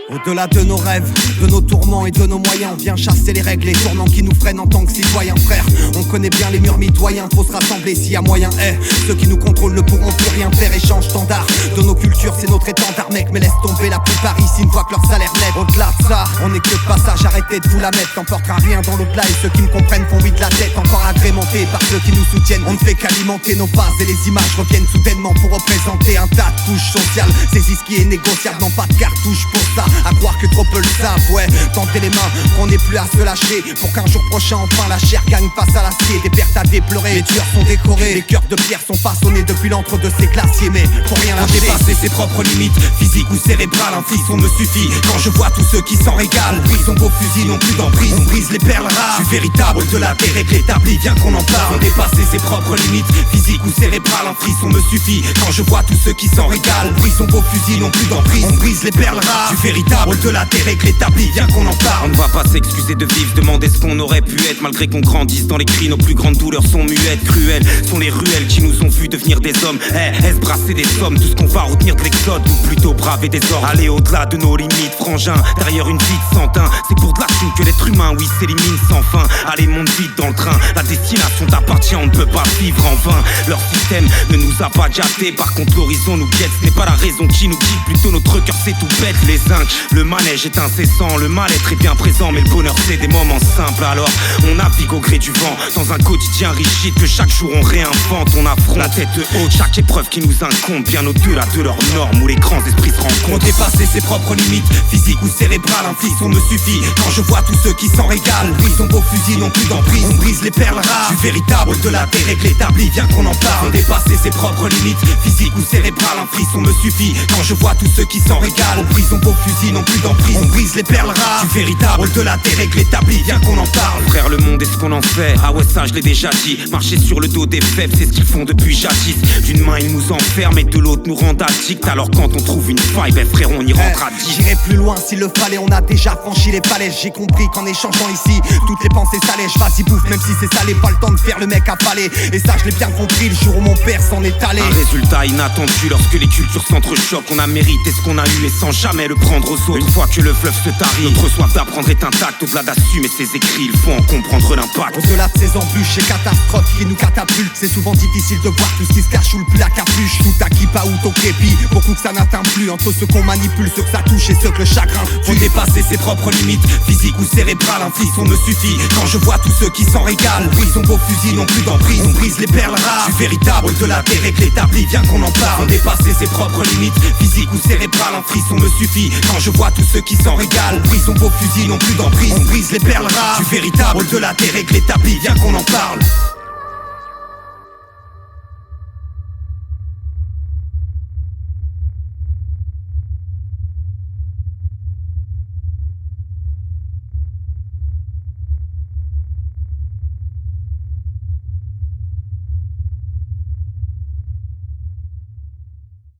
Au-delà de nos rêves, de nos tourments et de nos moyens, on vient chasser les règles, les tournants qui nous freinent en tant que citoyens. Frère, on connaît bien les murs mitoyens, faut se rassembler s'il y a moyen. Ceux qui nous contrôlent ne pourront plus rien faire. Échange standard de nos cultures, c'est notre étendard, mec. Mais laisse tomber la plupart ici une fois que leur salaire net. Au-delà de ça, on est que de passage, arrêtez de vous la mettre. T'emportera rien dans l'au-delà et ceux qui me comprennent font oui de la tête. Encore agrémentés par ceux qui nous soutiennent. On ne fait qu'alimenter nos bases et les images reviennent soudainement pour représenter un tas de couches sociales. Saisis ce qui est négociable, non pas de cartouche pour ça. À croire que trop peu le savent, ouais. Tendez les mains, qu'on n'ait plus à se lâcher. Pour qu'un jour prochain, enfin, la chair gagne face à l'acier. Des pertes à déplorer, les tueurs sont décorés. Les cœurs de pierre sont façonnés depuis l'entre-deux ces glaciers. Mais pour rien lâcher, dépasser ses propres limites, physiques ou cérébrales. Un frisson me suffit quand je vois tous ceux qui s'en régalent. Brisons vos fusils, non plus d'emprise. On brise les perles rares. Je suis véritable, au-delà des règles établies, viens qu'on en parle. Dépasser ses propres limites, physiques ou cérébrales. Un frisson me suffit quand je vois tous ceux qui s'en régalent. Brisons vos fusils, non plus d'emprise. On brise les perles rares. Je suis véritable, au-delà des règles établies, viens qu'on en parle. On ne va pas s'excuser de vivre, demander ce qu'on aurait pu être. Malgré qu'on grandisse dans les cris, nos plus grandes douleurs sont muettes. Cruelles sont les ruelles qui nous ont vu devenir des hommes. Est-ce brasser des sommes, tout ce qu'on va retenir de l'exode, ou plutôt braver des ordres. Aller au-delà de nos limites, frangin, derrière une vie de sans teint. C'est pour de la thune que l'être humain, oui, s'élimine sans fin. Allez, monte vite dans le train, la destination t'appartient, on ne peut pas vivre en vain. Leur système ne nous a pas gâtés, par contre l'horizon nous guette. Ce n'est pas la raison qui nous guide, plutôt notre cœur c'est tout bête. Les zincs, le manège est incessant, le mal-être est bien présent, mais le bonheur c'est des moments simples. Alors on navigue au gré du vent, dans un quotidien rigide que chaque jour on réinvente. On affronte la tête haute, chaque épreuve qui nous incombe, bien au-delà de leurs normes, où les grands esprits se rencontrent. On dépasser ses propres limites, physiques ou cérébrales. Un frisson me suffit quand je vois tous ceux qui s'en régalent. Brisons vos fusils, non plus d'emprise. On brise les perles rares. Je suis véritable, au-delà des règles établies, viens qu'on en parle. On dépasser ses propres limites, physiques ou cérébrales. Un frisson me suffit quand je vois tous ceux qui s'en régalent. Brisons vos fusils, non plus d'emprise. On brise les perles rares. Je suis véritable, au-delà des règles établies, viens qu'on en parle. Frère, le monde est ce qu'on en fait. Ah ouais, ça je l'ai déjà dit. Marcher sur le dos des faibles, c'est ce qu'ils font depuis jadis. D'une main ils nous enferment et de l'autre nous rendent addicts. Alors quand on trouve une faille, ben frère, on y rentre à 10. J'irai plus loin s'il le fallait, on a déjà franchi les falaises. J'ai compris qu'en échangeant ici, toutes les pensées s'allègent. Vas-y bouffe, même si c'est salé, pas le temps de faire le mec affalé. Et ça je l'ai bien compris le jour où mon père s'en est allé. Un résultat inattendu lorsque les cultures s'entrechoquent. On a mérité ce qu'on a eu et sans jamais le prendre aux autres. Une fois que le fleuve se tarit, notre soif d'apprendre est intacte. Au-delà d'assumer ses écrits, il faut en comprendre l'impact. Au-delà de ces embûches et catastrophes qui nous catapultent, c'est souvent difficile de voir tout ce qui se cache sous le pli à capuche. Tout à kippa ou au képi, beaucoup que ça n'atteint plus. Entre ceux qu'on manipule, ceux que ça touche et ceux que le chagrin. Faut dépasser ses propres limites, physiques ou cérébrales. Un frisson me suffit quand je vois tous ceux qui s'en régalent. Brisons vos fusils, non plus d'emprise. On brise les perles rares. Je suis véritable, au-delà des règles établies, viens qu'on en parle. Faut dépasser ses propres limites, physiques ou cérébrales. Un frisson me suffit quand je vois tous ceux qui s'en régalent. Brisons vos fusils, non plus d'emprise. On brise les perles rares. Je suis véritable, au-delà des règles établies, viens qu'on en parle.